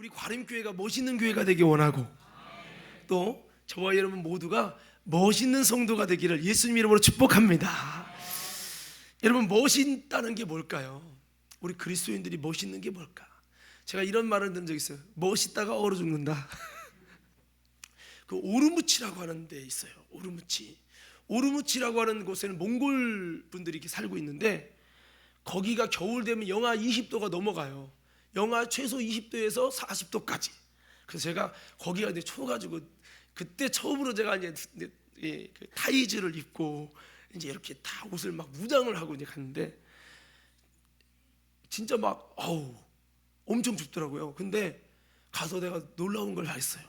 우리 과림교회가 멋있는 교회가 되기 원하고, 또 저와 여러분 모두가 멋있는 성도가 되기를 예수님 이름으로 축복합니다. 여러분, 멋있다는 게 뭘까요? 우리 그리스도인들이 멋있는 게 뭘까? 제가 이런 말을 들은 적 있어요. 멋있다가 얼어 죽는다. 그 오르무치라고 하는 데 있어요. 오르무치라고 하는 곳에는 몽골 분들이 이렇게 살고 있는데, 거기가 겨울 되면 영하 20도가 넘어가요. 영하 최소 20도에서 40도까지. 그래서 제가 거기가 이제 추워가지고 그때 처음으로 제가 이제 그 타이즈를 입고 이제 이렇게 다 옷을 막 무장을 하고 이제 갔는데, 진짜 막 엄청 춥더라고요. 근데 가서 내가 놀라운 걸 알았어요.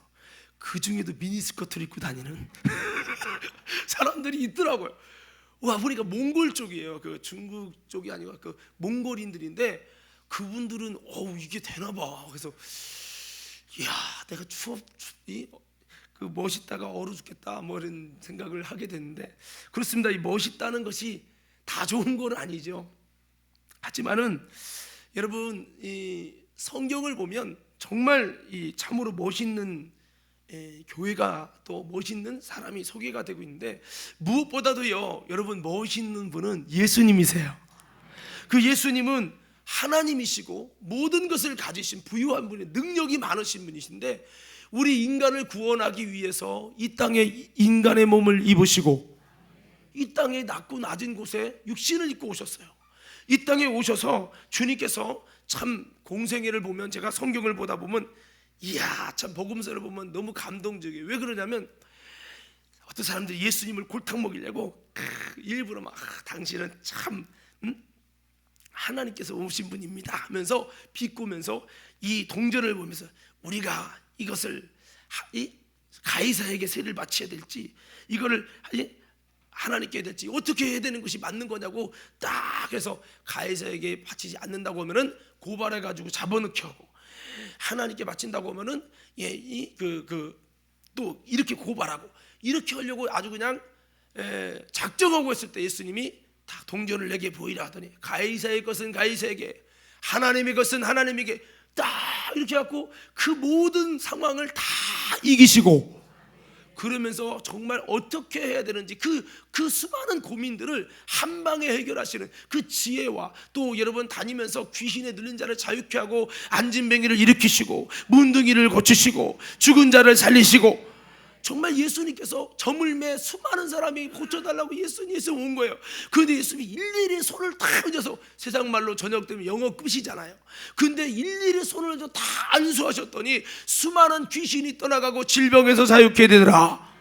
그 중에도 미니스커트를 입고 다니는 사람들이 있더라고요. 와, 보니까 몽골 쪽이에요. 그 중국 쪽이 아니고 그 몽골인들인데, 그분들은 이게 되나 봐. 그래서 이야, 내가 그 멋있다가 얼어 죽겠다 뭐 이런 생각을 하게 됐는데, 그렇습니다. 이 멋있다는 것이 다 좋은 건 아니죠. 하지만은 여러분, 이 성경을 보면 정말 이 참으로 멋있는 교회가, 또 멋있는 사람이 소개가 되고 있는데, 무엇보다도요, 여러분, 멋있는 분은 예수님이세요. 그 예수님은 하나님이시고 모든 것을 가지신 부유한 분이, 능력이 많으신 분이신데, 우리 인간을 구원하기 위해서 이 땅에 인간의 몸을 입으시고 이 땅에 낮고 낮은 곳에 육신을 입고 오셨어요. 이 땅에 오셔서 주님께서 참 공생애를 보면, 제가 성경을 보다 보면 이야, 참 복음서를 보면 너무 감동적이에요. 왜 그러냐면, 어떤 사람들이 예수님을 골탕 먹이려고 일부러 막 당신은 참 하나님께서 오신 분입니다 하면서 비꼬면서 이 동전을 보면서 우리가 이것을 가이사에게 세를 바쳐야 될지, 이거를 하나님께 해야 될지, 어떻게 해야 되는 것이 맞는 거냐고 딱 해서, 가이사에게 바치지 않는다고 하면은 고발해가지고 잡아넣게 하고, 하나님께 바친다고 하면은 또 이렇게 고발하고, 이렇게 하려고 아주 그냥 작정하고 했을 때 예수님이 다 동전을 내게 보이라 하더니, 가이사의 것은 가이사에게, 하나님의 것은 하나님에게, 딱 이렇게 해갖고 그 모든 상황을 다 이기시고, 그러면서 정말 어떻게 해야 되는지 그 수많은 고민들을 한 방에 해결하시는 그 지혜와, 또 여러분 다니면서 귀신에 들린 자를 자유케 하고, 안진뱅이를 일으키시고, 문둥이를 고치시고, 죽은 자를 살리시고, 정말 예수님께서 저물매 수많은 사람이 고쳐달라고 예수님께서 온 거예요. 그런데 예수님이 일일이 손을 다 얹어서, 세상 말로 저녁 되면 영어 끝이잖아요. 근데 일일이 손을 얹어 다 안수하셨더니 수많은 귀신이 떠나가고 질병에서 자유케 되더라.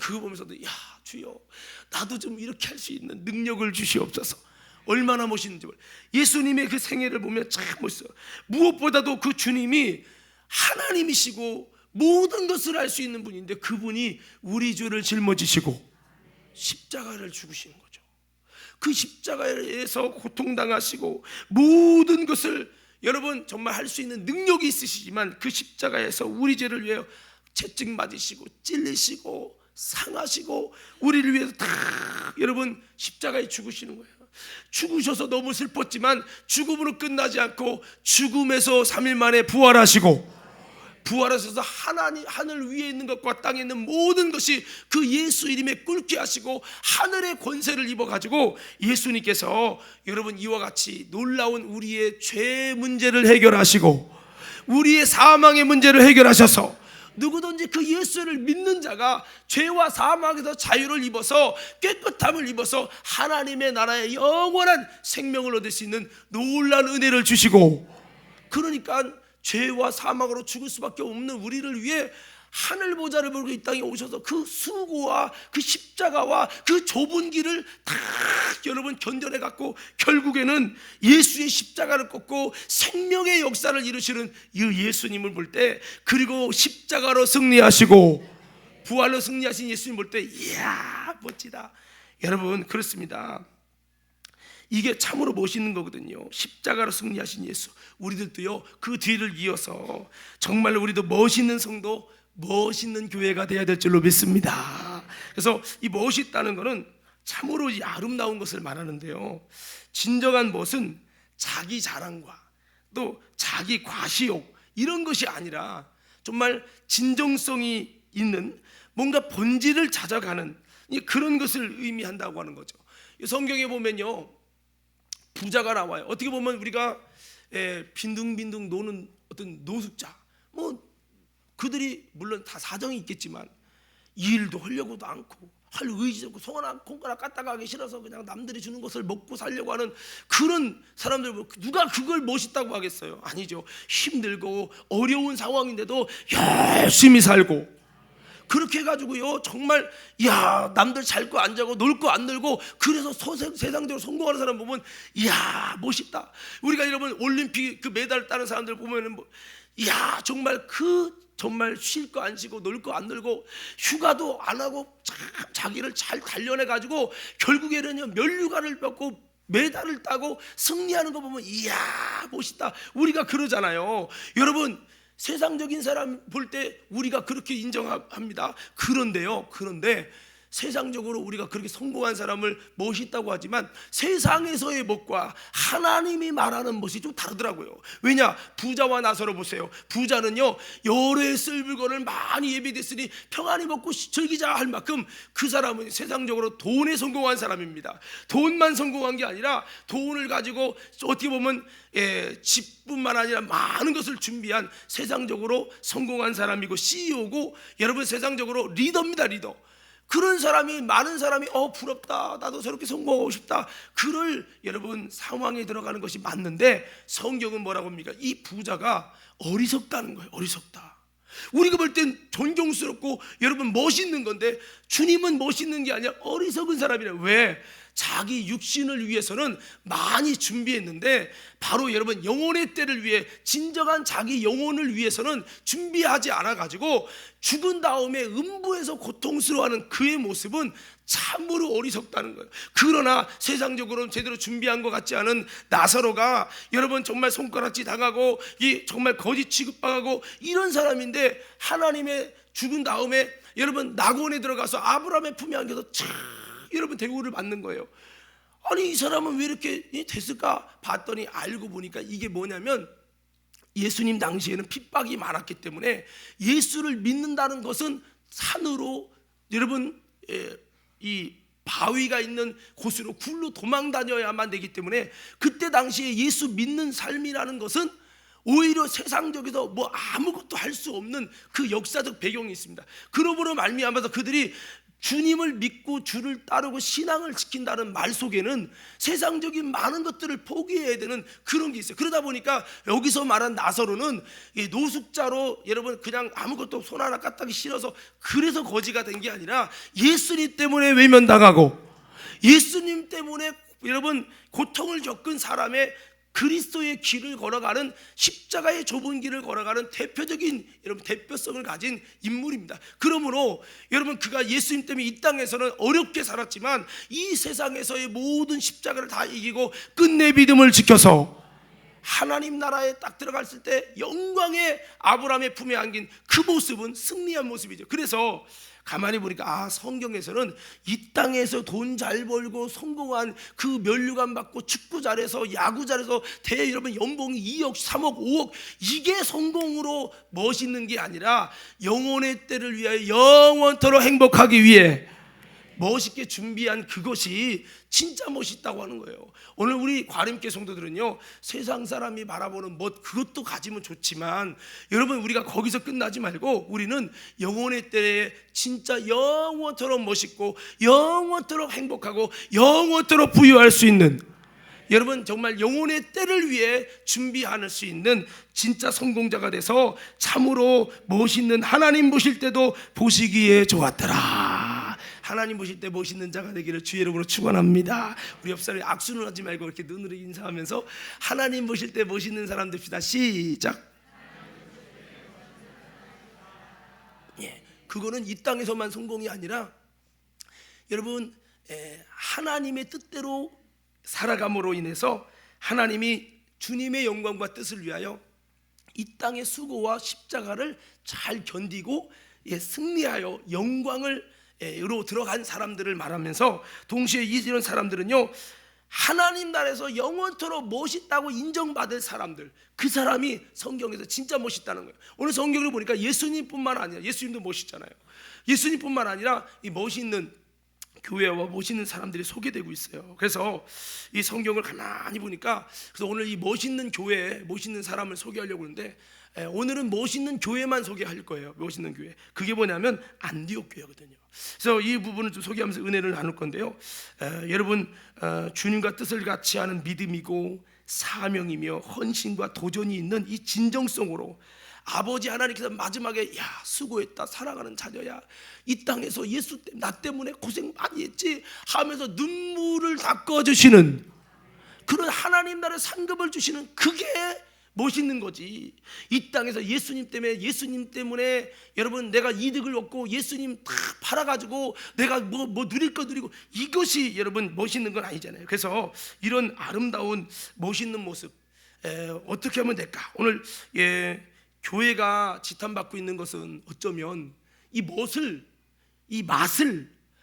그거 보면서도, 야, 주여, 나도 좀 이렇게 할 수 있는 능력을 주시옵소서. 얼마나 멋있는지 몰라요. 예수님의 그 생애를 보면 참 멋있어요. 무엇보다도 그 주님이 하나님이시고 모든 것을 알 수 있는 분인데, 그분이 우리 죄를 짊어지시고 십자가를 죽으시는 거죠. 그 십자가에서 고통당하시고 모든 것을, 여러분 정말 할 수 있는 능력이 있으시지만, 그 십자가에서 우리 죄를 위하여 채찍 맞으시고 찔리시고 상하시고 우리를 위해서 다, 여러분 십자가에 죽으시는 거예요. 죽으셔서 너무 슬펐지만 죽음으로 끝나지 않고 죽음에서 3일 만에 부활하시고, 부활하셔서 하늘 위에 있는 것과 땅에 있는 모든 것이 그 예수 이름에 꿇게 하시고 하늘의 권세를 입어가지고, 예수님께서 여러분 이와 같이 놀라운 우리의 죄 문제를 해결하시고 우리의 사망의 문제를 해결하셔서, 누구든지 그 예수를 믿는 자가 죄와 사망에서 자유를 입어서 깨끗함을 입어서 하나님의 나라의 영원한 생명을 얻을 수 있는 놀라운 은혜를 주시고, 그러니까 죄와 사망으로 죽을 수밖에 없는 우리를 위해 하늘 보좌를 보고 이 땅에 오셔서 그 수고와 그 십자가와 그 좁은 길을 다 여러분 견뎌내 갖고, 결국에는 예수의 십자가를 꺾고 생명의 역사를 이루시는 이 예수님을 볼 때, 그리고 십자가로 승리하시고 부활로 승리하신 예수님 볼 때, 이야, 멋지다. 여러분, 그렇습니다. 이게 참으로 멋있는 거거든요. 십자가로 승리하신 예수. 우리들도요, 그 뒤를 이어서 정말 우리도 멋있는 성도, 멋있는 교회가 되어야 될 줄로 믿습니다. 그래서 이 멋있다는 것은 참으로 이 아름다운 것을 말하는데요, 진정한 멋은 자기 자랑과 또 자기 과시욕, 이런 것이 아니라 정말 진정성이 있는 뭔가 본질을 찾아가는 그런 것을 의미한다고 하는 거죠. 성경에 보면요, 부자가 나와요. 어떻게 보면 우리가 빈둥빈둥 노는 어떤 노숙자, 뭐 그들이 물론 다 사정이 있겠지만 일도 하려고도 않고 할 의지도 없고 손가락 까딱 하기 싫어서 그냥 남들이 주는 것을 먹고 살려고 하는 그런 사람들, 누가 그걸 멋있다고 하겠어요? 아니죠. 힘들고 어려운 상황인데도 열심히 살고 그렇게 해가지고요, 정말 야, 남들 잘 거 안 자고 놀 거 안 놀고 그래서 세상적으로 성공하는 사람 보면 야, 멋있다. 우리가 여러분 올림픽 그 메달 따는 사람들 보면은 야, 정말 정말 쉴 거 안 쉬고 놀 거 안 놀고 휴가도 안 하고 참 자기를 잘 단련해 가지고 결국에는요 면류관을 받고 메달을 따고 승리하는 거 보면 이야, 멋있다. 우리가 그러잖아요. 여러분, 세상적인 사람 볼 때 우리가 그렇게 인정합니다. 그런데 세상적으로 우리가 그렇게 성공한 사람을 멋있다고 하지만 세상에서의 멋과 하나님이 말하는 멋이 좀 다르더라고요. 왜냐? 부자와 나서로 보세요. 부자는요, 여러 해 쓸 물건을 많이 예비됐으니 평안히 먹고 즐기자 할 만큼 그 사람은 세상적으로 돈에 성공한 사람입니다. 돈만 성공한 게 아니라 돈을 가지고 어떻게 보면 집뿐만 아니라 많은 것을 준비한 세상적으로 성공한 사람이고 CEO고, 여러분 세상적으로 리더입니다. 리더. 그런 사람이, 많은 사람이 부럽다, 나도 저렇게 성공하고 싶다, 그럴 여러분 상황에 들어가는 것이 맞는데 성경은 뭐라고 합니까? 이 부자가 어리석다는 거예요. 어리석다. 우리가 볼 땐 존경스럽고 여러분 멋있는 건데 주님은 멋있는 게 아니라 어리석은 사람이래요. 왜? 자기 육신을 위해서는 많이 준비했는데 바로 여러분 영혼의 때를 위해, 진정한 자기 영혼을 위해서는 준비하지 않아 가지고 죽은 다음에 음부에서 고통스러워하는 그의 모습은 참으로 어리석다는 거예요. 그러나 세상적으로는 제대로 준비한 것 같지 않은 나사로가 여러분 정말 손가락질 당하고 정말 거짓 취급당하고 이런 사람인데 하나님의 죽은 다음에 여러분 낙원에 들어가서 아브라함의 품에 안겨서 여러분 대우를 받는 거예요. 아니, 이 사람은 왜 이렇게 됐을까 봤더니 알고 보니까 이게 뭐냐면 예수님 당시에는 핍박이 많았기 때문에 예수를 믿는다는 것은 산으로 여러분 이 바위가 있는 곳으로 굴로 도망 다녀야만 되기 때문에 그때 당시에 예수 믿는 삶이라는 것은 오히려 세상적에서 뭐 아무것도 할 수 없는 그 역사적 배경이 있습니다. 그러므로 말미암아서 그들이 주님을 믿고 주를 따르고 신앙을 지킨다는 말 속에는 세상적인 많은 것들을 포기해야 되는 그런 게 있어요. 그러다 보니까 여기서 말한 나사로는 노숙자로 여러분 그냥 아무것도 손 하나 까딱이 싫어서 그래서 거지가 된 게 아니라 예수님 때문에 외면당하고 예수님 때문에 여러분 고통을 겪은 사람의 그리스도의 길을 걸어가는, 십자가의 좁은 길을 걸어가는 대표적인 여러분 대표성을 가진 인물입니다. 그러므로 여러분 그가 예수님 때문에 이 땅에서는 어렵게 살았지만 이 세상에서의 모든 십자가를 다 이기고 끝내 믿음을 지켜서 하나님 나라에 딱 들어갔을 때 영광의 아브라함의 품에 안긴 그 모습은 승리한 모습이죠. 그래서 가만히 보니까 성경에서는 이 땅에서 돈 잘 벌고 성공한 그 면류관 받고 축구 잘해서 야구 잘해서 여러분 연봉이 2억 3억 5억 이게 성공으로 멋있는 게 아니라 영혼의 때를 위하여 영원토록 행복하기 위해 멋있게 준비한 그것이 진짜 멋있다고 하는 거예요. 오늘 우리 과림교 성도들은요, 세상 사람이 바라보는 멋 그것도 가지면 좋지만 여러분 우리가 거기서 끝나지 말고 우리는 영혼의 때에 진짜 영원토록 멋있고 영원토록 행복하고 영원토록 부유할 수 있는, 여러분 정말 영혼의 때를 위해 준비할 수 있는 진짜 성공자가 돼서 참으로 멋있는, 하나님 보실 때도 보시기에 좋았더라. 하나님 보실 때 멋있는 자가 되기를 주의 이름으로 축원합니다. 우리 옆 사람이 악수는 하지 말고 이렇게 눈으로 인사하면서 하나님 보실 때 멋있는 사람 됩시다. 시작. 그거는 이 땅에서만 성공이 아니라 여러분 하나님의 뜻대로 살아감으로 인해서 하나님이 주님의 영광과 뜻을 위하여 이 땅의 수고와 십자가를 잘 견디고 승리하여 영광을 로 들어간 사람들을 말하면서 동시에 이런 사람들은요 하나님 나라에서 영원토록 멋있다고 인정받을 사람들, 그 사람이 성경에서 진짜 멋있다는 거예요. 오늘 성경을 보니까 예수님뿐만 아니라, 예수님도 멋있잖아요. 예수님뿐만 아니라 이 멋있는 교회와 멋있는 사람들이 소개되고 있어요. 그래서 이 성경을 가만히 보니까, 그래서 오늘 이 멋있는 교회, 멋있는 사람을 소개하려고 하는데, 오늘은 멋있는 교회만 소개할 거예요. 멋있는 교회, 그게 뭐냐면 안디옥 교회거든요. 그래서 이 부분을 좀 소개하면서 은혜를 나눌 건데요. 여러분, 주님과 뜻을 같이 하는 믿음이고 사명이며 헌신과 도전이 있는 이 진정성으로 아버지 하나님께서 마지막에, 야, 수고했다 사랑하는 자녀야, 이 땅에서 나 때문에 고생 많이 했지 하면서 눈물을 닦아주시는 그런 하나님 나라의 상급을 주시는, 그게 멋있는 거지. 이 땅에서 예수님 때문에 여러분 내가 이득을 얻고 예수님 다 팔아가지고 내가 뭐 누릴 거 누리고, 이것이 여러분 멋있는 건 아니잖아요. 그래서 이런 아름다운 멋있는 모습 어떻게 하면 될까? 오늘 교회가 지탄받고 있는 것은 어쩌면 이 맛을,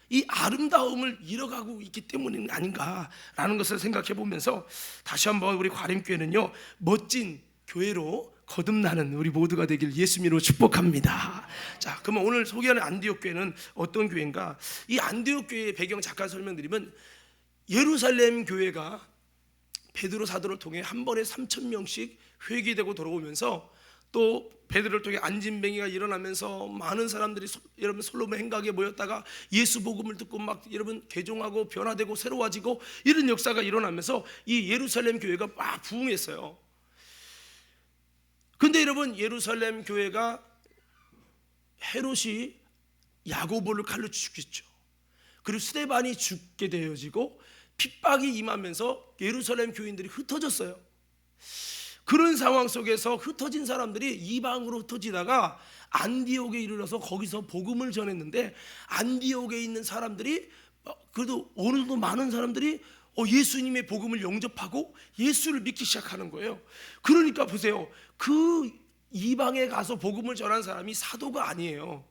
이 아름다움을 잃어가고 있기 때문이 아닌가라는 것을 생각해 보면서, 다시 한번 우리 과림교회는요, 멋진 교회로 거듭나는 우리 모두가 되길 예수님으로 축복합니다. 자, 그러면 오늘 소개하는 안디옥 교회는 어떤 교회인가? 이 안디옥 교회의 배경 잠깐 설명드리면, 예루살렘 교회가 베드로 사도를 통해 한 번에 3,000명씩 회개되고 돌아오면서, 또 베드로를 통해 안진뱅이가 일어나면서 많은 사람들이 여러분 솔로몬 행각에 모였다가 예수 복음을 듣고 막 여러분 개종하고 변화되고 새로워지고, 이런 역사가 일어나면서 이 예루살렘 교회가 막 부흥했어요. 근데 여러분, 예루살렘 교회가 헤롯이 야고보를 칼로 죽였죠. 그리고 스데반이 죽게 되어지고 핍박이 임하면서 예루살렘 교인들이 흩어졌어요. 그런 상황 속에서 흩어진 사람들이 이방으로 흩어지다가 안디옥에 이르러서 거기서 복음을 전했는데, 안디옥에 있는 사람들이 그래도 오늘도 많은 사람들이 예수님의 복음을 영접하고 예수를 믿기 시작하는 거예요. 그러니까 보세요, 그 이방에 가서 복음을 전한 사람이 사도가 아니에요.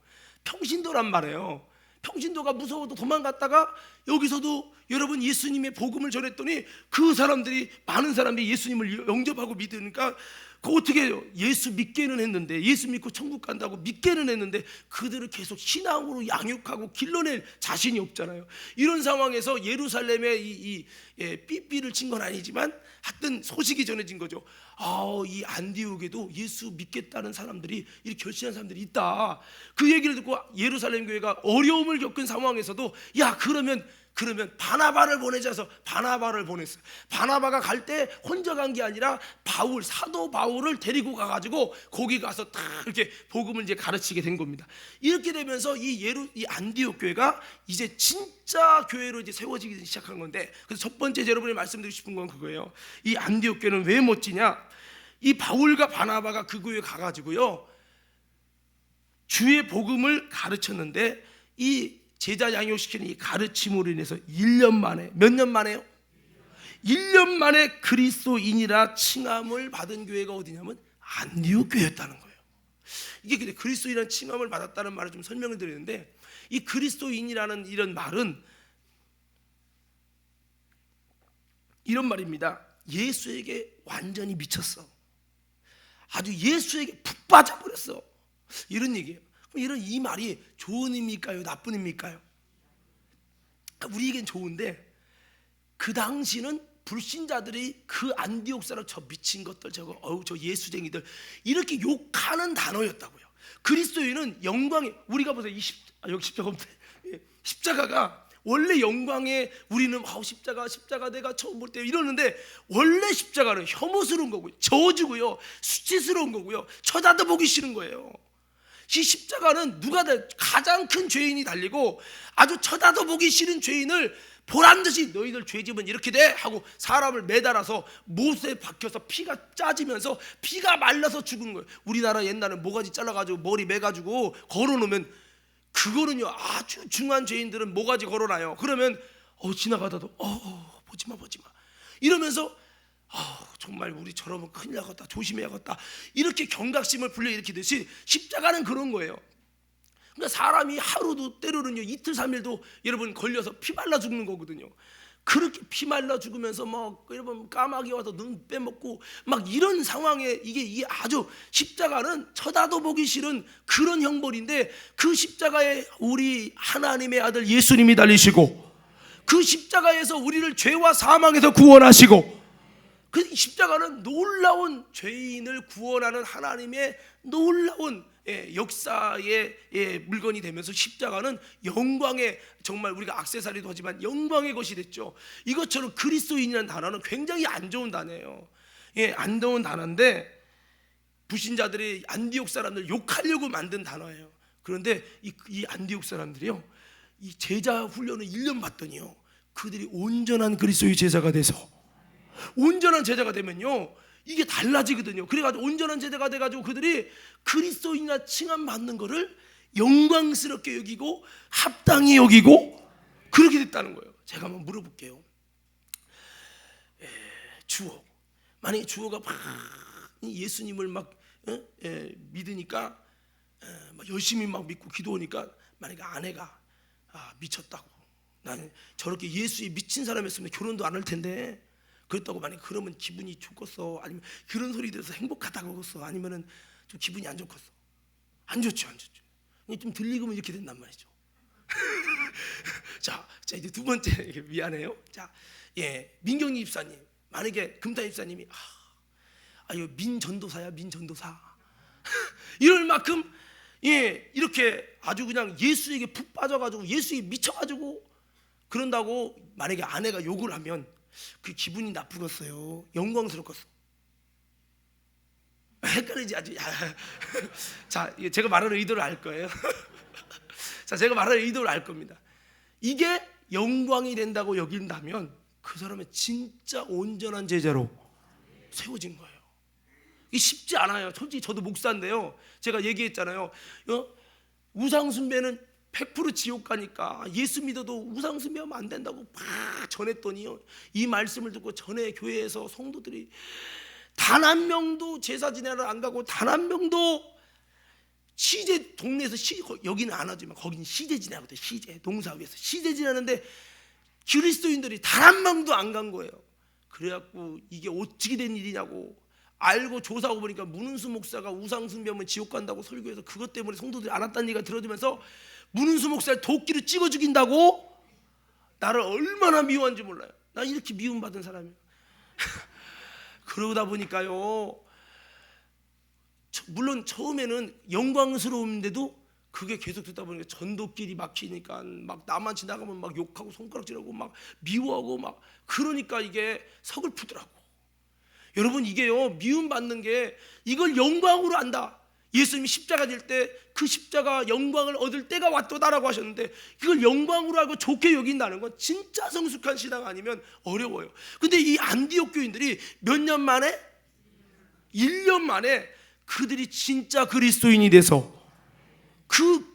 평신도란 말이에요. 평신도가 무서워도 도망갔다가 여기서도 여러분 예수님의 복음을 전했더니 그 사람들이, 많은 사람들이 예수님을 영접하고 믿으니까, 그 어떻게 해요? 예수 믿게는 했는데, 예수 믿고 천국 간다고 믿게는 했는데 그들을 계속 신앙으로 양육하고 길러낼 자신이 없잖아요. 이런 상황에서 예루살렘에 삐삐를 친 건 아니지만 하여튼 소식이 전해진 거죠. 이 안디옥에도 예수 믿겠다는 사람들이, 이렇게 결심한 사람들이 있다. 그 얘기를 듣고 예루살렘 교회가 어려움을 겪은 상황에서도, 야, 그러면 바나바를 보내자 해서 바나바를 보냈어요. 바나바가 갈 때 혼자 간 게 아니라 사도 바울을 데리고 가가지고 거기 가서 다 이렇게 복음을 이제 가르치게 된 겁니다. 이렇게 되면서 이 안디옥 교회가 이제 진짜 교회로 이제 세워지기 시작한 건데, 그래서 첫 번째 여러분이 말씀드리고 싶은 건 그거예요. 이 안디옥 교회는 왜 멋지냐? 이 바울과 바나바가 그 교회에 가가지고요, 주의 복음을 가르쳤는데, 이 제자 양육시키는 이 가르침으로 인해서 1년 만에, 몇 년 만에요? 1년 만에 그리스도인이라 칭함을 받은 교회가 어디냐면 안디옥 교회였다는 거예요. 이게 근데 그리스도인이라는 칭함을 받았다는 말을 좀 설명을 드리는데, 이 그리스도인이라는 이런 말은 이런 말입니다. 예수에게 완전히 미쳤어. 아주 예수에게 푹 빠져버렸어. 이런 얘기예요. 그럼 이 말이 좋은 의미일까요? 나쁜 의미일까요? 우리에겐 좋은데, 그 당시는 불신자들이 그 안디옥 사람, 저 미친 것들, 저 예수쟁이들, 이렇게 욕하는 단어였다고요. 그리스도인은 영광이, 우리가 보세요, 여기 십자가가 원래 영광에, 우리는 십자가 내가 처음 볼 때 이러는데, 원래 십자가는 혐오스러운 거고요, 저주고요, 수치스러운 거고요, 쳐다도 보기 싫은 거예요. 이 십자가는 가장 큰 죄인이 달리고, 아주 쳐다도 보기 싫은 죄인을 보란듯이 너희들 죄짐은 이렇게 돼 하고 사람을 매달아서 못에 박혀서 피가 짜지면서 피가 말라서 죽은 거예요. 우리나라 옛날에 모가지 잘라가지고 머리 매가지고 걸어놓으면, 그거는요, 아주 중한 죄인들은 모가지 걸어놔요. 그러면 지나가다도 보지마 이러면서 정말 우리 저러면 큰일 나겠다, 조심해야겠다, 이렇게 경각심을 불러일으키듯이 십자가는 그런 거예요. 그러니까 사람이 하루도, 때로는요 이틀 3일도 여러분 걸려서 피 말라 죽는 거거든요. 그렇게 피 말라 죽으면서 막 여러분 까마귀 와서 눈 빼먹고 막 이런 상황에 이게 아주 십자가는 쳐다도 보기 싫은 그런 형벌인데, 그 십자가에 우리 하나님의 아들 예수님이 달리시고 그 십자가에서 우리를 죄와 사망에서 구원하시고, 그 십자가는 놀라운 죄인을 구원하는 하나님의 놀라운 역사의 물건이 되면서, 십자가는 영광의, 정말 우리가 액세서리도 하지만 영광의 것이 됐죠. 이것처럼 그리스도인이라는 단어는 굉장히 안 좋은 단어예요. 안 좋은 단어인데 불신자들이 안디옥 사람들 욕하려고 만든 단어예요. 그런데 이 안디옥 사람들이요, 이 제자 훈련을 1년 받더니요, 그들이 온전한 그리스도의 제자가 돼서, 온전한 제자가 되면요 이게 달라지거든요. 그래가지고 온전한 제자가 돼가지고 그들이 그리스도인이나 칭함 받는 거를 영광스럽게 여기고 합당히 여기고 그렇게 됐다는 거예요. 제가 한번 물어볼게요. 주호, 만약에 주호가 막 예수님을 막 믿으니까 막 열심히 막 믿고 기도하니까, 만약에 아내가 미쳤다고, 나는 저렇게 예수에 미친 사람이었으면 결혼도 안 할 텐데, 그렇다고 만약에 그러면 기분이 좋겠어? 아니면 그런 소리 들어서 행복하다고 그랬어? 아니면은 좀 기분이 안 좋겠어? 안 좋죠, 안 좋죠. 좀 들리고면 이렇게 된단 말이죠. 자 이제 두 번째, 미안해요. 자, 민경희 집사님, 만약에 금타 집사님이 이거 민전도사야, 민전도사. 이럴 만큼 이렇게 아주 그냥 예수에게 푹 빠져가지고 예수에 미쳐가지고 그런다고 만약에 아내가 욕을 하면 그 기분이 나쁘겠어요? 영광스럽겠어? 헷갈리지 아주. 자, 제가 말하는 의도를 알 거예요. 자, 제가 말하는 의도를 알 겁니다. 이게 영광이 된다고 여긴다면 그 사람은 진짜 온전한 제자로 세워진 거예요. 이게 쉽지 않아요. 솔직히 저도 목사인데요, 제가 얘기했잖아요. 우상숭배는 100% 지옥 가니까 예수 믿어도 우상숭배하면 안 된다고 막 전했더니요, 이 말씀을 듣고 전에 교회에서 성도들이 단 한 명도 제사 지내러 안 가고, 단 한 명도 시제, 동네에서 여기는 안 하지만 거기는 시제 지내거든. 시제, 농사위에서 시제 지내는데 그리스도인들이 단 한 명도 안 간 거예요. 그래갖고 이게 어떻게 된 일이냐고 알고 조사하고 보니까 문은수 목사가 우상숭배하면 지옥 간다고 설교해서 그것 때문에 성도들이 안 왔다는 얘기가 들어지면서 문은수 목사를 도끼로 찍어 죽인다고 나를 얼마나 미워한지 몰라요. 나 이렇게 미움받은 사람이에요. 그러다 보니까요, 물론 처음에는 영광스러운데도 그게 계속 듣다 보니까 전도끼리 막히니까 막 나만 지나가면 막 욕하고 손가락질하고 막 미워하고 막, 그러니까 이게 서글프더라고. 여러분, 이게요, 미움받는 게 이걸 영광으로 안다. 예수님이 십자가 질 때 그 십자가 영광을 얻을 때가 왔도다라고 하셨는데, 그걸 영광으로 알고 좋게 여긴다는 건 진짜 성숙한 신앙 아니면 어려워요. 근데 이 안디옥 교인들이 몇 년 만에, 1년 만에 그들이 진짜 그리스도인이 돼서,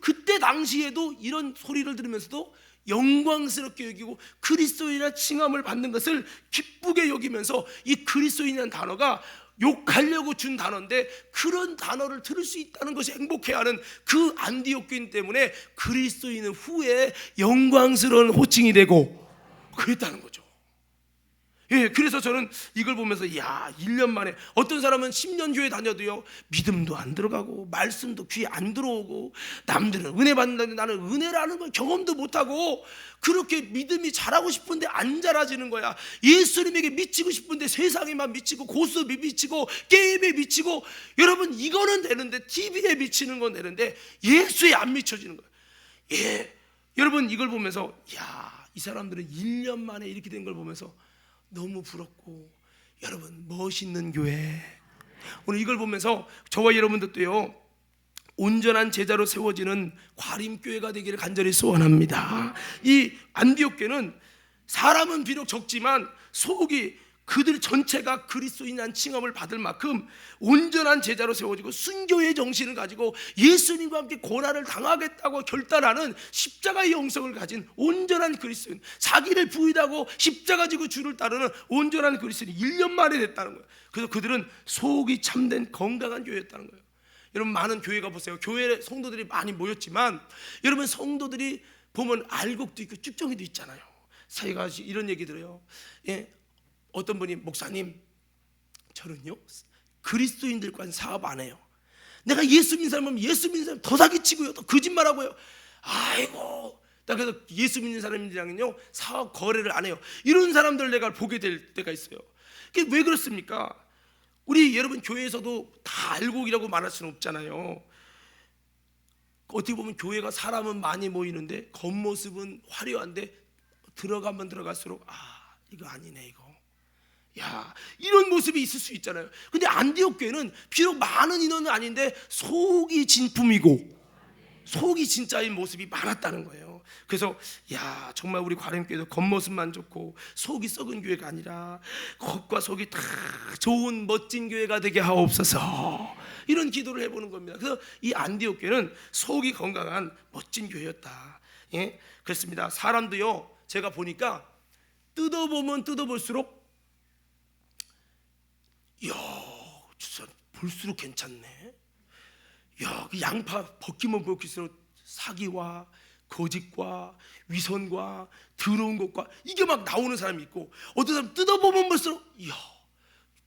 그때 당시에도 이런 소리를 들으면서도 영광스럽게 여기고 그리스도인이라 칭함을 받는 것을 기쁘게 여기면서, 이 그리스도인이라는 단어가 욕하려고 준 단어인데 그런 단어를 들을 수 있다는 것이 행복해하는 그 안디옥 교인 때문에 그리스도인은 후에 영광스러운 호칭이 되고 그랬다는 거죠. 그래서 저는 이걸 보면서 1년 만에, 어떤 사람은 10년 교회 다녀도요 믿음도 안 들어가고 말씀도 귀에 안 들어오고, 남들은 은혜 받는다는데 나는 은혜라는 걸 경험도 못하고, 그렇게 믿음이 자라고 싶은데 안 자라지는 거야. 예수님에게 미치고 싶은데 세상에만 미치고, 고스톱에 미치고, 게임에 미치고. 여러분, 이거는 되는데, TV에 미치는 건 되는데 예수에 안 미쳐지는 거야. 여러분, 이걸 보면서 이 사람들은 1년 만에 이렇게 된 걸 보면서 너무 부럽고, 여러분, 멋있는 교회. 오늘 이걸 보면서 저와 여러분들도요, 온전한 제자로 세워지는 과림교회가 되기를 간절히 소원합니다. 이 안디옥 교회는 사람은 비록 적지만 속이, 그들 전체가 그리스도인이라는 칭함을 받을 만큼 온전한 제자로 세워지고 순교의 정신을 가지고 예수님과 함께 고난을 당하겠다고 결단하는 십자가의 영성을 가진 온전한 그리스도인, 자기를 부인하고 십자가 지고 주를 따르는 온전한 그리스도인이 1년 만에 됐다는 거예요. 그래서 그들은 속이 참된 건강한 교회였다는 거예요. 여러분, 많은 교회가 보세요. 교회에 성도들이 많이 모였지만 여러분, 성도들이 보면 알곡도 있고 쭉정이도 있잖아요. 사이가 이런 얘기 들어요. 예, 어떤 분이 목사님, 저는요 그리스도인들과는 사업 안 해요. 내가 예수 믿는 사람은 예수 믿는 사람 더 사기치고요, 더 거짓말하고요. 아이고, 나 그래서 예수 믿는 사람들이랑은요 사업 거래를 안 해요. 이런 사람들 내가 보게 될 때가 있어요. 그게 왜 그렇습니까? 우리 여러분 교회에서도 다 알고이라고 말할 수는 없잖아요. 어떻게 보면 교회가 사람은 많이 모이는데 겉모습은 화려한데 들어가면 들어갈수록 이거 아니네 이거. 야, 이런 모습이 있을 수 있잖아요. 근데 안디옥 교회는 비록 많은 인원은 아닌데 속이 진품이고 속이 진짜인 모습이 많았다는 거예요. 그래서 야, 정말 우리 과림교회도 겉모습만 좋고 속이 썩은 교회가 아니라 겉과 속이 다 좋은 멋진 교회가 되게 하옵소서, 이런 기도를 해보는 겁니다. 그래서 이 안디옥 교회는 속이 건강한 멋진 교회였다. 예, 그렇습니다. 사람도요, 제가 보니까 뜯어보면 뜯어볼수록 야, 진짜 볼수록 괜찮네. 야, 그 양파 벗기면 벗길수록 사기와 거짓과 위선과 더러운 것과 이게 막 나오는 사람이 있고, 어떤 사람 뜯어보면 볼수록 야,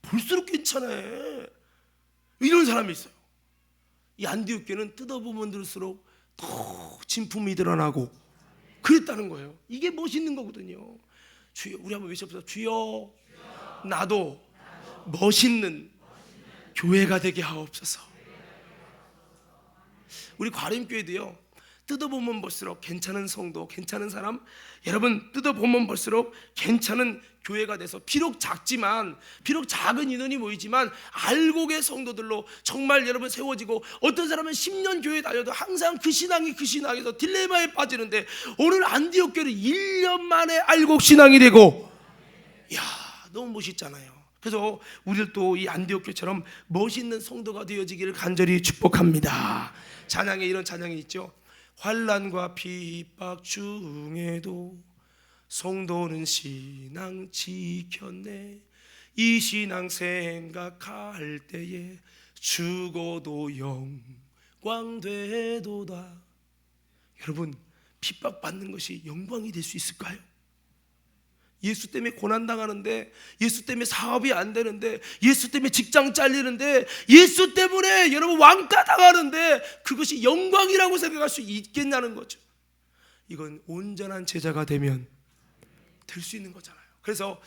볼수록 괜찮네, 이런 사람이 있어요. 이 안디옥 교회는 뜯어보면 들수록 더 진품이 드러나고 그랬다는 거예요. 이게 멋있는 거거든요. 주여, 우리 한번 외쳐보자. 주여, 나도 멋있는 교회가 되게 하옵소서. 우리 과림교회도요, 뜯어보면 볼수록 괜찮은 성도, 괜찮은 사람, 여러분 뜯어보면 볼수록 괜찮은 교회가 돼서 비록 작지만, 비록 작은 인원이 모이지만 알곡의 성도들로 정말 여러분 세워지고, 어떤 사람은 10년 교회 다녀도 항상 그 신앙이 그 신앙에서 딜레마에 빠지는데 오늘 안디옥 교회는 1년 만에 알곡 신앙이 되고, 야, 너무 멋있잖아요. 그래서 우리들도 이 안디옥 교회처럼 멋있는 성도가 되어지기를 간절히 축복합니다. 찬양에 이런 찬양이 있죠. 환난과 핍박 중에도 성도는 신앙 지켰네. 이 신앙 생각할 때에 죽어도 영광 되도다. 여러분, 핍박 받는 것이 영광이 될 수 있을까요? 예수 때문에 고난당하는데, 예수 때문에 사업이 안 되는데, 예수 때문에 직장 잘리는데, 예수 때문에 여러분 왕따 당하는데 그것이 영광이라고 생각할 수 있겠냐는 거죠. 이건 온전한 제자가 되면 될 수 있는 거잖아요. 그래서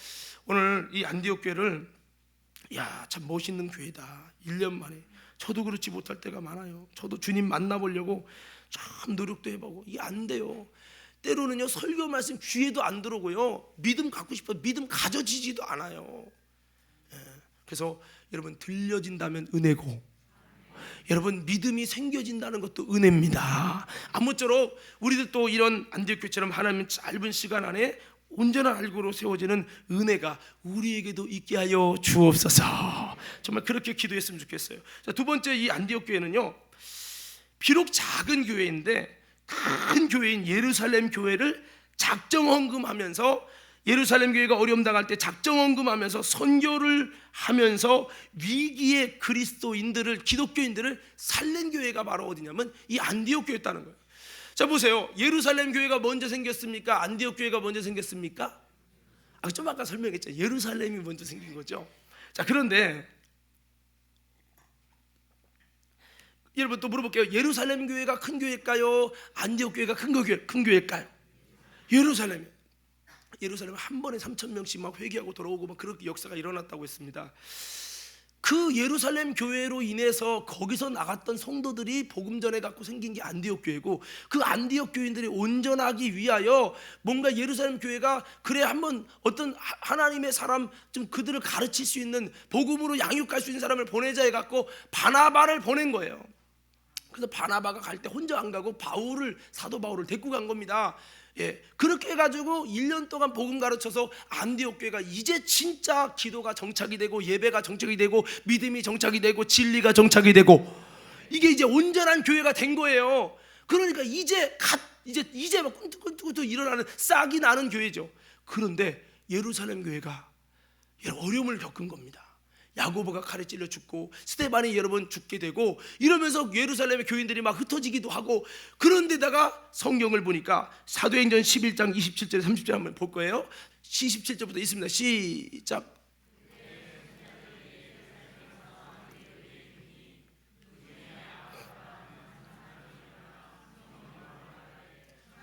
오늘 이 안디옥 교회를, 야, 참 멋있는 교회다. 1년 만에. 저도 그렇지 못할 때가 많아요. 저도 주님 만나보려고 참 노력도 해보고 이게 안 돼요. 때로는요, 설교 말씀 귀에도 안 들어오고요, 믿음 갖고 싶어 믿음 가져지지도 않아요. 그래서 여러분, 들려진다면 은혜고, 여러분 믿음이 생겨진다는 것도 은혜입니다. 아무쪼록 우리들도 이런 안디옥 교회처럼 하나님 짧은 시간 안에 온전한 알고로 세워지는 은혜가 우리에게도 있게 하여 주옵소서. 정말 그렇게 기도했으면 좋겠어요. 자, 두 번째, 이 안디옥 교회는요, 비록 작은 교회인데 큰 교회인 예루살렘 교회를 작정 헌금하면서, 예루살렘 교회가 어려움 당할 때 작정 헌금하면서 선교를 하면서 위기의 그리스도인들을, 기독교인들을 살린 교회가 바로 어디냐면 이 안디옥 교회였다는 거예요. 자, 보세요. 예루살렘 교회가 먼저 생겼습니까? 안디옥 교회가 먼저 생겼습니까? 좀 아까 설명했죠. 예루살렘이 먼저 생긴 거죠. 자, 그런데 여러분 또 물어볼게요. 예루살렘 교회가 큰 교회일까요? 안디옥 교회가 큰 교회일까요? 예루살렘 한 번에 3,000명씩 막 회개하고 돌아오고 막 그렇게 역사가 일어났다고 했습니다. 그 예루살렘 교회로 인해서 거기서 나갔던 성도들이 복음 전해 갖고 생긴 게 안디옥 교회고, 그 안디옥 교인들이 온전하기 위하여 뭔가 예루살렘 교회가 그래 한번 어떤 하나님의 사람, 좀 그들을 가르칠 수 있는, 복음으로 양육할 수 있는 사람을 보내자 해 갖고 바나바를 보낸 거예요. 그래서 바나바가 갈 때 혼자 안 가고 사도 바울을 데리고 간 겁니다. 예, 그렇게 해가지고 1년 동안 복음 가르쳐서 안디옥 교회가 이제 진짜 기도가 정착이 되고, 예배가 정착이 되고, 믿음이 정착이 되고, 진리가 정착이 되고, 이게 이제 온전한 교회가 된 거예요. 그러니까 이제 막 꿈틀꿈틀 일어나는, 싹이 나는 교회죠. 그런데 예루살렘 교회가 어려움을 겪은 겁니다. 야고보가 칼에 찔려 죽고 스데반이 여러분 죽게 되고 이러면서 예루살렘의 교인들이 막 흩어지기도 하고, 그런데다가 성경을 보니까 사도행전 11장 27절 30절 한번 볼 거예요. 27절부터 있습니다. 시작.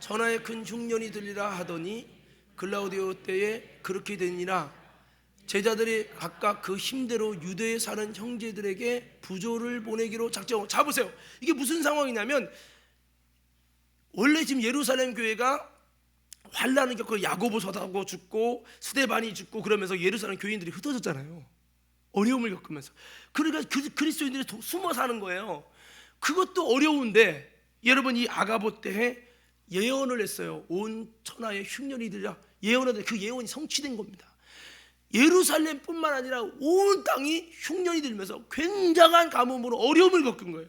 천하에 큰 흉년이 들리라 하더니 글라우디오 때에 그렇게 되니라. 제자들이 각각 그 힘대로 유대에 사는 형제들에게 부조를 보내기로 작정. 자 보세요. 이게 무슨 상황이냐면, 원래 지금 예루살렘 교회가 환난을 겪고 야고보 서다고 죽고 스데반이 죽고 그러면서 예루살렘 교인들이 흩어졌잖아요. 어려움을 겪으면서. 그러니까 그리스도인들이 숨어 사는 거예요. 그것도 어려운데 여러분, 이 아가보 때에 예언을 했어요. 온 천하에 흉년이 들려. 예언하던 그 예언이 성취된 겁니다. 예루살렘뿐만 아니라 온 땅이 흉년이 들면서 굉장한 가뭄으로 어려움을 겪은 거예요.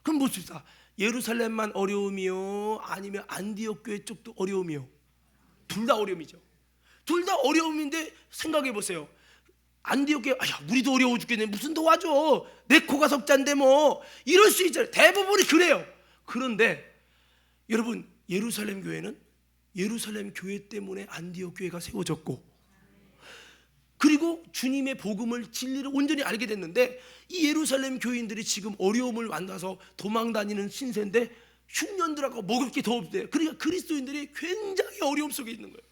그럼 묻습니다. 예루살렘만 어려움이요, 아니면 안디옥 교회 쪽도 어려움이요? 둘 다 어려움이죠. 둘 다 어려움인데 생각해 보세요. 안디옥 교회, 야, 우리도 어려워 죽겠네, 무슨 도와줘, 내 코가 석잔데 뭐, 이럴 수 있잖아요. 대부분이 그래요. 그런데 여러분, 예루살렘 교회는 예루살렘 교회 때문에 안디옥 교회가 세워졌고, 그리고 주님의 복음을, 진리를 온전히 알게 됐는데, 이 예루살렘 교인들이 지금 어려움을 만나서 도망다니는 신세인데 흉년들하고 먹을 게 더 없대요. 그러니까 그리스도인들이 굉장히 어려움 속에 있는 거예요.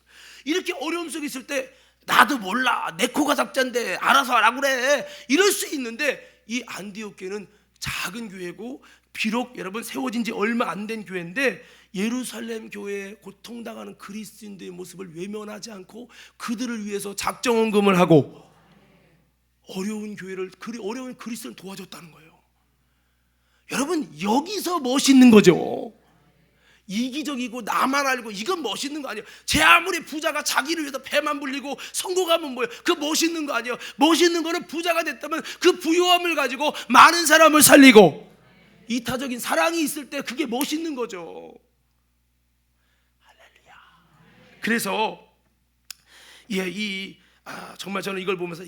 이렇게 어려움 속에 있을 때 나도 몰라, 내 코가 작잔데 알아서 하라고 그래, 이럴 수 있는데, 이 안디옥 교회는 작은 교회고 비록 여러분 세워진 지 얼마 안 된 교회인데 예루살렘 교회에 고통당하는 그리스도인들의 모습을 외면하지 않고 그들을 위해서 작정헌금을 하고 어려운 교회를, 어려운 그리스도를 도와줬다는 거예요. 여러분, 여기서 멋있는 거죠. 이기적이고 나만 알고 이건 멋있는 거 아니에요. 제 아무리 부자가 자기를 위해서 배만 불리고 성공하면 뭐예요? 그 멋있는 거 아니에요. 멋있는 거는 부자가 됐다면 그 부유함을 가지고 많은 사람을 살리고 이타적인 사랑이 있을 때 그게 멋있는 거죠. 할렐루야. 그래서 정말 저는 이걸 보면서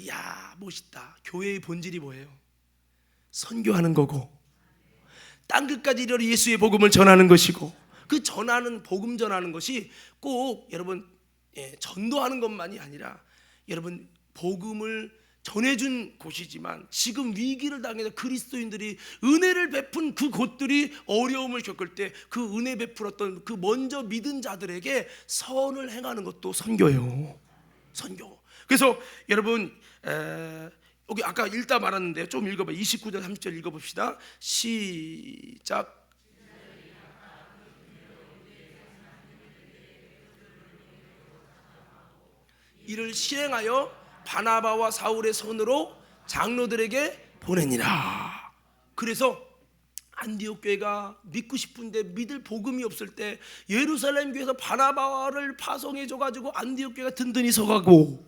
멋있다. 교회의 본질이 뭐예요? 선교하는 거고 땅끝까지 이르러 예수의 복음을 전하는 것이고, 그 전하는, 복음 전하는 것이 꼭 여러분 전도하는 것만이 아니라 여러분 복음을 전해준 곳이지만 지금 위기를 당해서 그리스도인들이 은혜를 베푼 그 곳들이 어려움을 겪을 때 그 은혜 베풀었던 그 먼저 믿은 자들에게 선을 행하는 것도 선교예요. 선교. 그래서 여러분 여기 아까 읽다 말았는데 좀 읽어봐요. 29절 30절 읽어봅시다. 시작. 이를 실행하여 바나바와 사울의 손으로 장로들에게 보내니라. 그래서 안디옥 교회가 믿고 싶은데 믿을 복음이 없을 때 예루살렘 교회에서 바나바를 파송해 줘가지고 안디옥 교회가 든든히 서가고,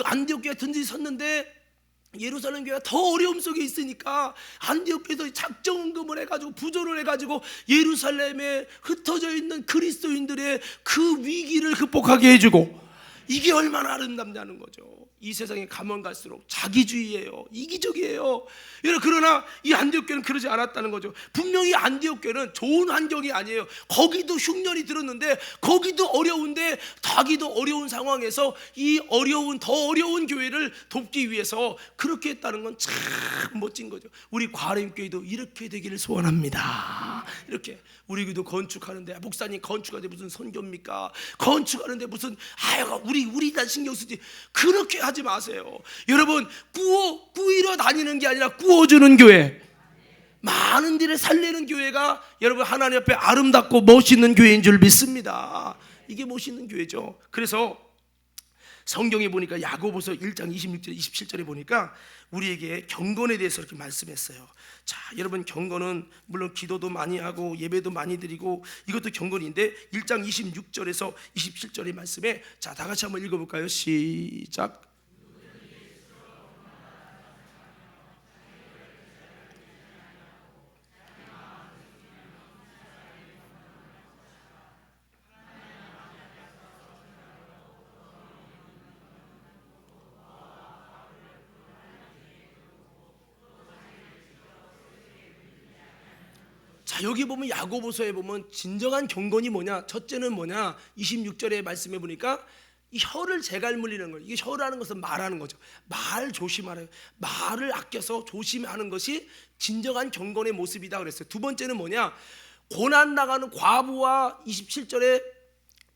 안디옥 교회가 든든히 섰는데 예루살렘 교회가 더 어려움 속에 있으니까 안디옥 교회에서 작정헌금을 해가지고 부조를 해가지고 예루살렘에 흩어져 있는 그리스도인들의 그 위기를 극복하게 해주고, 이게 얼마나 아름답냐는 거죠. 이 세상에 가면 갈수록 자기주의예요, 이기적이에요. 그러나 이 안디옥 교회는 그러지 않았다는 거죠. 분명히 안디옥 교회는 좋은 환경이 아니에요. 거기도 흉년이 들었는데, 거기도 어려운데, 자기도 어려운 상황에서 이 어려운, 더 어려운 교회를 돕기 위해서 그렇게 했다는 건 참 멋진 거죠. 우리 과림교회도 이렇게 되기를 소원합니다. 이렇게 우리 교회도 건축하는데 목사님 건축하는데 무슨 선교입니까? 건축하는데 무슨 우리 다 신경 쓰지, 그렇게 하지 마세요. 여러분, 꾸이러 다니는 게 아니라 꾸어주는 교회, 많은 일을 살리는 교회가 여러분 하나님 앞에 아름답고 멋있는 교회인 줄 믿습니다. 이게 멋있는 교회죠. 그래서 성경에 보니까 야고보서 1장 26절 27절에 보니까 우리에게 경건에 대해서 이렇게 말씀했어요. 자, 여러분, 경건은 물론 기도도 많이 하고 예배도 많이 드리고 이것도 경건인데 1장 26절에서 27절의 말씀에, 자, 다 같이 한번 읽어볼까요? 시작. 자, 여기 보면 야고보서에 보면 진정한 경건이 뭐냐? 첫째는 뭐냐? 26절에 말씀해 보니까 이 혀를 제갈 물리는 거예요. 이게 혀라는 것은 말하는 거죠. 말 조심하래요. 말을 아껴서 조심하는 것이 진정한 경건의 모습이다 그랬어요. 두 번째는 뭐냐? 고난 나가는 과부와 27절에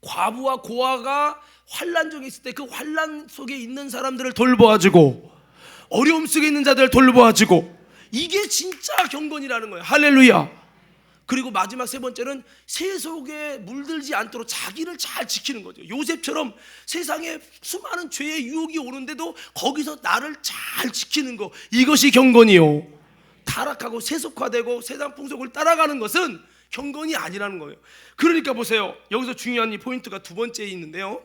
과부와 고아가 환난 중에 있을 때 그 환난 속에 있는 사람들을 돌보아주고 어려움 속에 있는 자들을 돌보아주고, 이게 진짜 경건이라는 거예요. 할렐루야. 그리고 마지막 세 번째는 세속에 물들지 않도록 자기를 잘 지키는 거죠. 요셉처럼 세상에 수많은 죄의 유혹이 오는데도 거기서 나를 잘 지키는 거, 이것이 경건이요. 타락하고 세속화되고 세상 풍속을 따라가는 것은 경건이 아니라는 거예요. 그러니까 보세요, 여기서 중요한 이 포인트가 두 번째에 있는데요,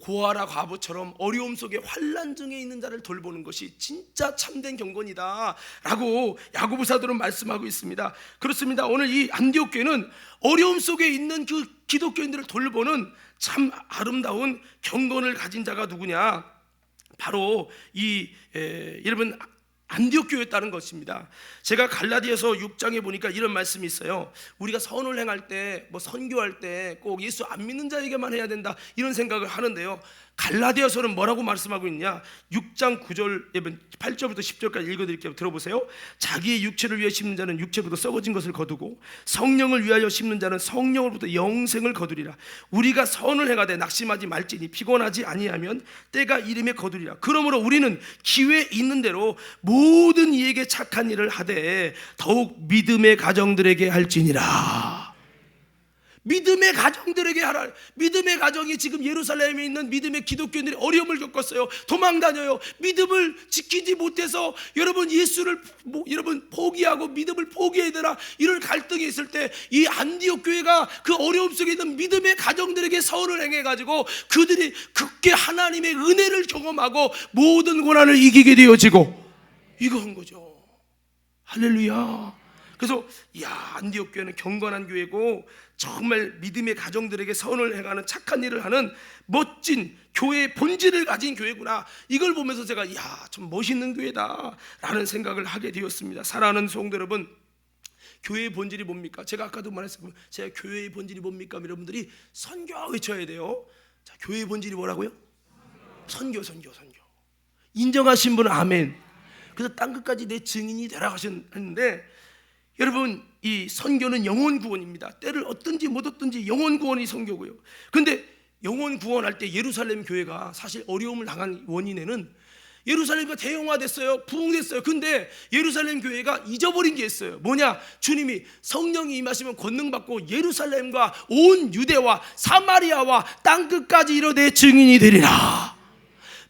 고아라 과부처럼 어려움 속에 환난 중에 있는 자를 돌보는 것이 진짜 참된 경건이다 라고 야고보 사도는 말씀하고 있습니다. 그렇습니다. 오늘 이 안디옥 교회는 어려움 속에 있는 그 기독교인들을 돌보는 참 아름다운 경건을 가진 자가 누구냐? 바로 여러분 안디옥 교회였다는 것입니다. 제가 갈라디아서 6장에 보니까 이런 말씀이 있어요. 우리가 선을 행할 때, 선교할 때 꼭 예수 안 믿는 자에게만 해야 된다, 이런 생각을 하는데요, 갈라디아서는 뭐라고 말씀하고 있냐? 6장 9절 8절부터 10절까지 읽어드릴게요. 들어보세요. 자기의 육체를 위해 심는 자는 육체부터 썩어진 것을 거두고 성령을 위하여 심는 자는 성령으로부터 영생을 거두리라. 우리가 선을 행하되 낙심하지 말지니 피곤하지 아니하면 때가 이름에 거두리라. 그러므로 우리는 기회 있는 대로 모든 이에게 착한 일을 하되 더욱 믿음의 가정들에게 할지니라. 믿음의 가정들에게 하라. 믿음의 가정이 지금 예루살렘에 있는 믿음의 기독교인들이 어려움을 겪었어요. 도망다녀요. 믿음을 지키지 못해서 여러분 예수를 여러분 포기하고 믿음을 포기해야 되나, 이런 갈등이 있을 때 이 안디옥 교회가 그 어려움 속에 있는 믿음의 가정들에게 선을 행해가지고 그들이 굳게 하나님의 은혜를 경험하고 모든 고난을 이기게 되어지고, 이거 한 거죠. 할렐루야. 그래서 안디옥 교회는 경건한 교회고 정말 믿음의 가정들에게 선을 행하는 착한 일을 하는 멋진 교회의 본질을 가진 교회구나, 이걸 보면서 제가 좀 멋있는 교회다 라는 생각을 하게 되었습니다. 사랑하는 성도 여러분, 교회의 본질이 뭡니까? 제가 아까도 말했어요. 제가 교회의 본질이 뭡니까? 여러분들이 선교 외쳐야 돼요. 자, 교회의 본질이 뭐라고요? 선교. 인정하신 분은 아멘. 그래서 땅끝까지 내 증인이 되라 하셨는데, 여러분 이 선교는 영혼 구원입니다. 때를 얻든지 못 얻든지 영혼 구원이 선교고요. 그런데 영혼 구원할 때 예루살렘 교회가 사실 어려움을 당한 원인에는 예루살렘이 대형화됐어요. 부흥됐어요. 근데 예루살렘 교회가 잊어버린 게 있어요. 뭐냐? 주님이 성령이 임하시면 권능받고 예루살렘과 온 유대와 사마리아와 땅끝까지 이르러 내 증인이 되리라.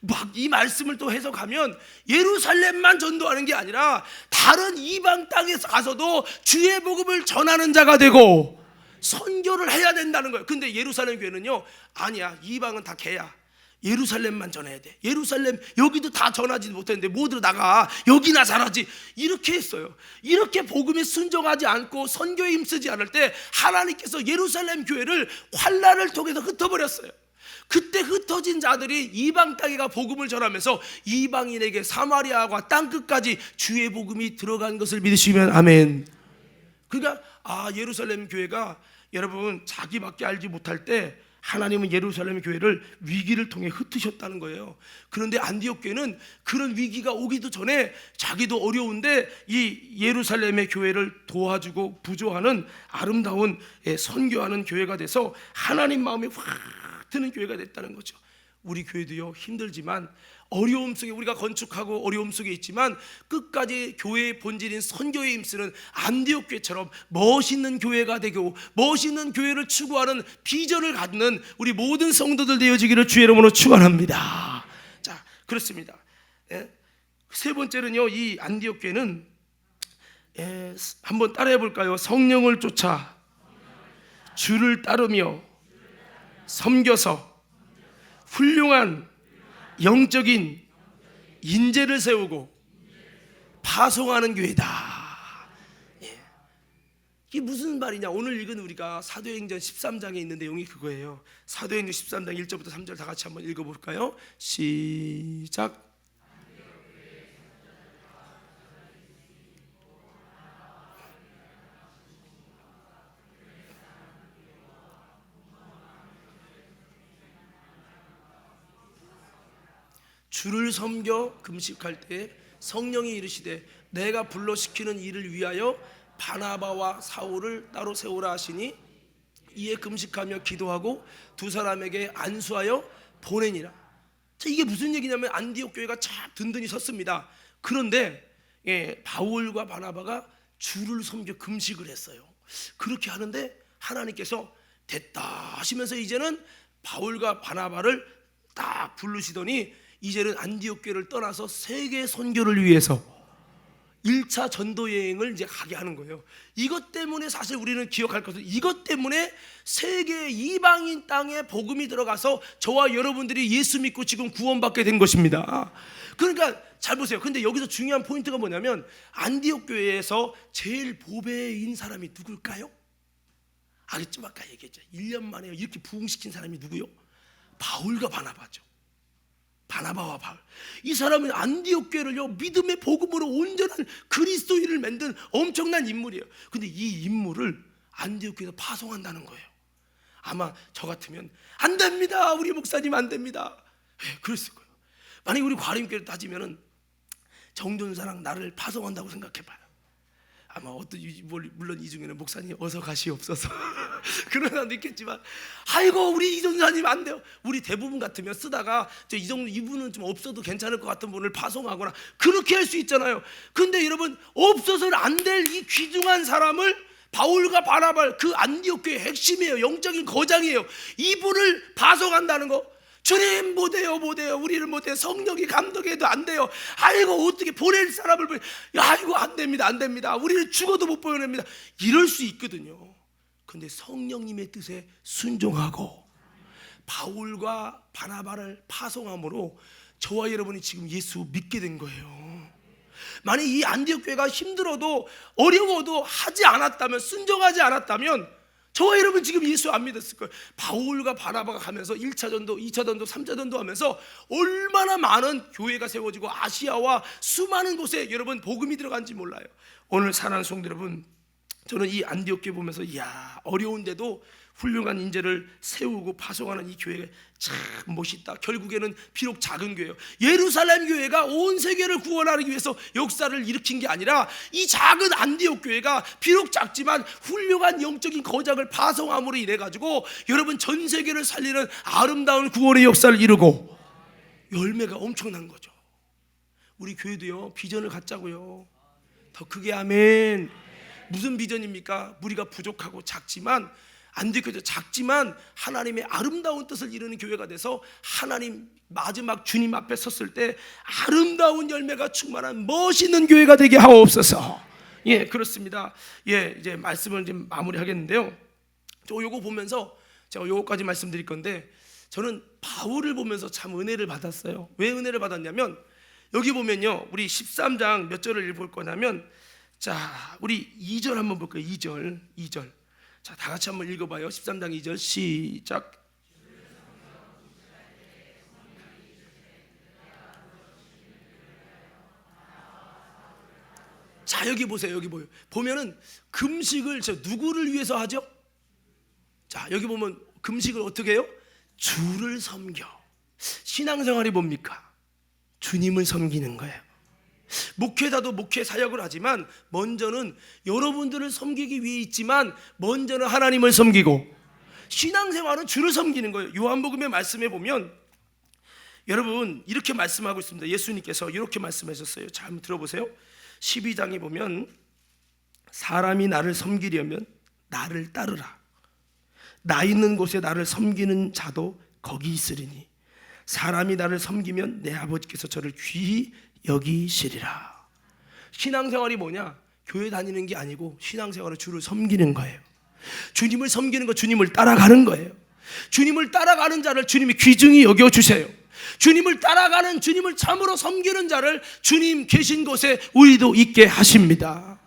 막 이 말씀을 또 해석하면 예루살렘만 전도하는 게 아니라 다른 이방 땅에서 가서도 주의 복음을 전하는 자가 되고 선교를 해야 된다는 거예요. 근데 예루살렘 교회는요, 아니야, 이방은 다 개야, 예루살렘만 전해야 돼. 예루살렘 여기도 다 전하지 못했는데 모두 나가, 여기나 잘하지, 이렇게 했어요. 이렇게 복음에 순종하지 않고 선교에 힘쓰지 않을 때 하나님께서 예루살렘 교회를 환난을 통해서 흩어버렸어요. 그때 흩어진 자들이 이방 땅에 가 복음을 전하면서 이방인에게 사마리아와 땅끝까지 주의 복음이 들어간 것을 믿으시면 아멘. 그러니까 예루살렘 교회가 여러분 자기밖에 알지 못할 때 하나님은 예루살렘 교회를 위기를 통해 흩으셨다는 거예요. 그런데 안디옥 교회는 그런 위기가 오기도 전에 자기도 어려운데 이 예루살렘의 교회를 도와주고 부조하는 아름다운 선교하는 교회가 돼서 하나님 마음이 확 드는 교회가 됐다는 거죠. 우리 교회도요, 힘들지만 어려움 속에 우리가 건축하고 어려움 속에 있지만 끝까지 교회의 본질인 선교에 힘쓰는 안디옥 교회처럼 멋있는 교회가 되고 멋있는 교회를 추구하는 비전을 갖는 우리 모든 성도들 되어지기를 주의 이름으로 축원합니다. 자, 그렇습니다. 세 번째는요, 이 안디옥 교회는 한번 따라해 볼까요? 성령을 쫓아 주를 따르며 섬겨서 훌륭한 영적인 인재를 세우고 파송하는 교회다. 이게 무슨 말이냐? 오늘 읽은 우리가 사도행전 13장에 있는 내용이 그거예요. 사도행전 13장 1절부터 3절 다 같이 한번 읽어볼까요? 시작. 주를 섬겨 금식할 때 성령이 이르시되 내가 불러시키는 일을 위하여 바나바와 사울을 따로 세우라 하시니 이에 금식하며 기도하고 두 사람에게 안수하여 보내니라. 자, 이게 무슨 얘기냐면 안디옥 교회가 참 든든히 섰습니다. 그런데 바울과 바나바가 주를 섬겨 금식을 했어요. 그렇게 하는데 하나님께서 됐다 하시면서 이제는 바울과 바나바를 딱 부르시더니 이제는 안디옥 교회를 떠나서 세계 선교를 위해서 1차 전도 여행을 이제 가게 하는 거예요. 이것 때문에 사실 우리는 기억할 것은 이것 때문에 세계 이방인 땅에 복음이 들어가서 저와 여러분들이 예수 믿고 지금 구원받게 된 것입니다. 그러니까 잘 보세요. 근데 여기서 중요한 포인트가 뭐냐면 안디옥 교회에서 제일 보배인 사람이 누굴까요? 알겠죠? 아까 얘기했죠. 1년 만에 이렇게 부흥시킨 사람이 누구요? 바울과 바나바죠. 바나바와 바울. 이 사람은 안디옥 교회를요 믿음의 복음으로 온전한 그리스도인을 만든 엄청난 인물이에요. 근데 이 인물을 안디옥 교회에서 파송한다는 거예요. 아마 저 같으면 안 됩니다. 우리 목사님 안 됩니다. 그랬을 거예요. 만약에 우리 과림교회를 따지면은 정전사랑 나를 파송한다고 생각해봐요. 아마 어떤 물론 이 중에는 목사님 어서 가시옵소서 그런 사람도 있겠지만 아이고 우리 이전사님 안 돼요. 우리 대부분 같으면 쓰다가 이 정도 이분은 좀 없어도 괜찮을 것 같은 분을 파송하거나 그렇게 할 수 있잖아요. 근데 여러분 없어서는 안 될 이 귀중한 사람을 바울과 바나바 그 안디옥 교회의 핵심이에요. 영적인 거장이에요. 이분을 파송한다는 거. 주님 못해요. 우리를 못해요. 성령이 감동해도 안 돼요. 아이고 어떻게 보낼 사람을 아이고 안 됩니다. 우리는 죽어도 못 보내냅니다. 이럴 수 있거든요. 근데 성령님의 뜻에 순종하고 바울과 바나바를 파송함으로 저와 여러분이 지금 예수 믿게 된 거예요. 만약 이 안디옥 교회가 힘들어도 어려워도 하지 않았다면 순종하지 않았다면 저와 여러분 지금 예수 안 믿었을 거예요. 바울과 바나바가 가면서 1차 전도, 2차 전도, 3차 전도 하면서 얼마나 많은 교회가 세워지고 아시아와 수많은 곳에 여러분 복음이 들어간지 몰라요. 오늘 사랑하는 성도 여러분, 저는 이 안디옥 교회 보면서 이야 어려운데도 훌륭한 인재를 세우고 파송하는 이 교회가 참 멋있다. 결국에는 비록 작은 교회예요. 예루살렘 교회가 온 세계를 구원하기 위해서 역사를 일으킨 게 아니라 이 작은 안디옥 교회가 비록 작지만 훌륭한 영적인 거장을 파송함으로 인해 가지고 여러분 전 세계를 살리는 아름다운 구원의 역사를 이루고 열매가 엄청난 거죠. 우리 교회도요 비전을 갖자고요. 더 크게 아멘. 무슨 비전입니까? 우리가 부족하고 작지만 안디옥 교회도 작지만 하나님의 아름다운 뜻을 이루는 교회가 돼서 하나님 마지막 주님 앞에 섰을 때 아름다운 열매가 충만한 멋있는 교회가 되게 하옵소서. 예, 그렇습니다. 예, 이제 말씀을 좀 마무리하겠는데요. 저 요거 보면서 제가 요거까지 말씀드릴 건데 저는 바울을 보면서 참 은혜를 받았어요. 왜 은혜를 받았냐면 여기 보면요, 우리 13장 몇 절을 읽을 거냐면 자, 우리 2절 한번 볼까요? 2절. 자, 다 같이 한번 읽어봐요. 13장 2절 시작. 자, 여기 보세요. 여기 보면은 금식을 저 누구를 위해서 하죠? 자, 여기 보면 금식을 어떻게 해요? 주를 섬겨. 신앙생활이 뭡니까? 주님을 섬기는 거예요. 목회자도 목회 사역을 하지만 먼저는 여러분들을 섬기기 위해 있지만 먼저는 하나님을 섬기고 신앙생활은 주를 섬기는 거예요. 요한복음의 말씀에 보면 여러분 이렇게 말씀하고 있습니다. 예수님께서 이렇게 말씀하셨어요. 자, 한번 들어보세요. 12장에 보면 사람이 나를 섬기려면 나를 따르라. 나 있는 곳에 나를 섬기는 자도 거기 있으리니 사람이 나를 섬기면 내 아버지께서 저를 귀히 여기시리라. 신앙생활이 뭐냐? 교회 다니는 게 아니고 신앙생활은 주를 섬기는 거예요. 주님을 섬기는 거, 주님을 따라가는 거예요. 주님을 따라가는 자를 주님이 귀중히 여겨주세요. 주님을 따라가는, 주님을 참으로 섬기는 자를 주님 계신 곳에 우리도 있게 하십니다.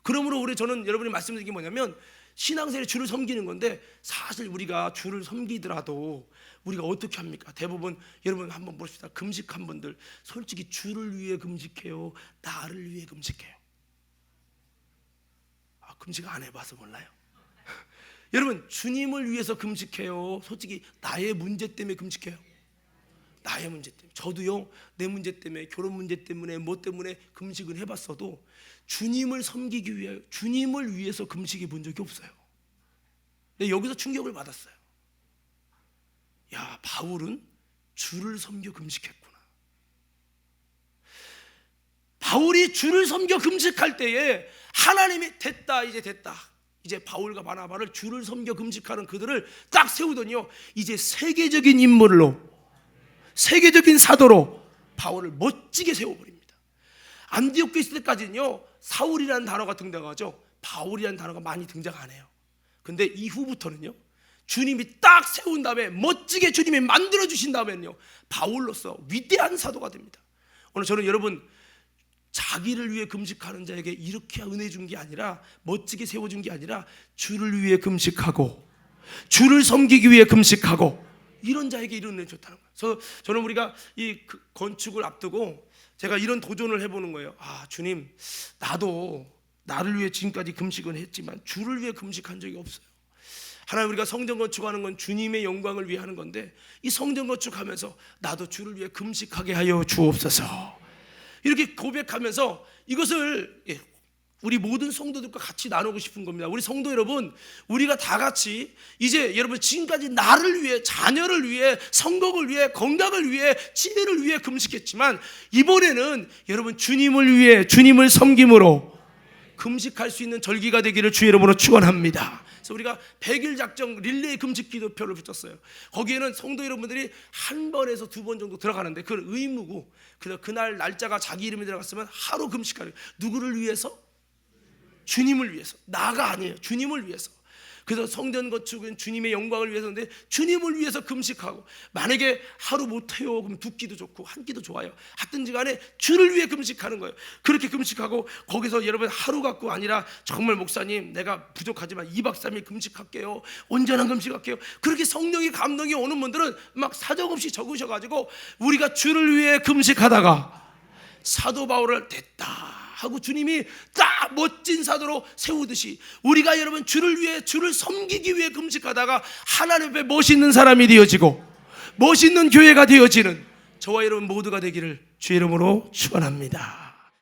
그러므로 저는 여러분이 말씀드린 게 뭐냐면 신앙생활이 주를 섬기는 건데 사실 우리가 주를 섬기더라도 우리가 어떻게 합니까? 대부분 여러분 한번 보십시다. 금식한 분들 솔직히 주를 위해 금식해요? 나를 위해 금식해요? 금식 안 해봐서 몰라요. 여러분 주님을 위해서 금식해요? 솔직히 나의 문제 때문에 금식해요? 나의 문제 때문에, 저도요 내 문제 때문에, 결혼 문제 때문에, 뭐 때문에 금식을 해봤어도 주님을 섬기기 위해, 주님을 위해서 금식해 본 적이 없어요. 근데 여기서 충격을 받았어요. 야, 바울은 주를 섬겨 금식했구나. 바울이 주를 섬겨 금식할 때에 하나님이 됐다, 이제 됐다, 이제 바울과 바나바를 주를 섬겨 금식하는 그들을 딱 세우더니요, 이제 세계적인 인물로, 세계적인 사도로 바울을 멋지게 세워버립니다. 안디옥에 있을 때까지는요 사울이라는 단어가 등장하죠. 바울이라는 단어가 많이 등장 안 해요. 근데 이후부터는요 주님이 딱 세운 다음에, 멋지게 주님이 만들어 주신 다음에는요 바울로서 위대한 사도가 됩니다. 오늘 저는 여러분, 자기를 위해 금식하는 자에게 이렇게 은혜 준 게 아니라, 멋지게 세워준 게 아니라, 주를 위해 금식하고 주를 섬기기 위해 금식하고 이런 자에게 이런 은혜 줬다는 거예요. 그래서 저는 우리가 이 건축을 앞두고 제가 이런 도전을 해보는 거예요. 아, 주님, 나도 나를 위해 지금까지 금식은 했지만 주를 위해 금식한 적이 없어요. 하나님, 우리가 성전 건축하는 건 주님의 영광을 위해 하는 건데, 이 성전 건축하면서 나도 주를 위해 금식하게 하여 주옵소서, 이렇게 고백하면서 이것을 우리 모든 성도들과 같이 나누고 싶은 겁니다. 우리 성도 여러분, 우리가 다 같이 이제 여러분, 지금까지 나를 위해, 자녀를 위해, 성공을 위해, 건강을 위해, 지혜를 위해 금식했지만 이번에는 여러분 주님을 위해, 주님을 섬김으로 금식할 수 있는 절기가 되기를 주의 이름으로 축원합니다. 그래서 우리가 100일 작정 릴레이 금식 기도표를 붙였어요. 거기에는 성도 여러분들이 한 번에서 두 번 정도 들어가는데 그건 의무고, 그날 날짜가 자기 이름이 들어갔으면 하루 금식하는, 누구를 위해서? 주님을 위해서. 나가 아니에요, 주님을 위해서. 그래서 성전 건축은 주님의 영광을 위해서인데 주님을 위해서 금식하고, 만약에 하루 못해요 그럼 두 끼도 좋고 한 끼도 좋아요. 하든지 간에 주를 위해 금식하는 거예요. 그렇게 금식하고 거기서 여러분 하루 갖고 아니라, 정말 목사님 내가 부족하지만 2박 3일 금식할게요, 온전한 금식할게요, 그렇게 성령의 감동이 오는 분들은 막 사정없이 적으셔가지고, 우리가 주를 위해 금식하다가 사도 바울을 됐다 하고 주님이 딱 멋진 사도로 세우듯이, 우리가 여러분 주를 위해, 주를 섬기기 위해 금식하다가 하나님 앞에 멋있는 사람이 되어지고 멋있는 교회가 되어지는 저와 여러분 모두가 되기를 주의 이름으로 축원합니다.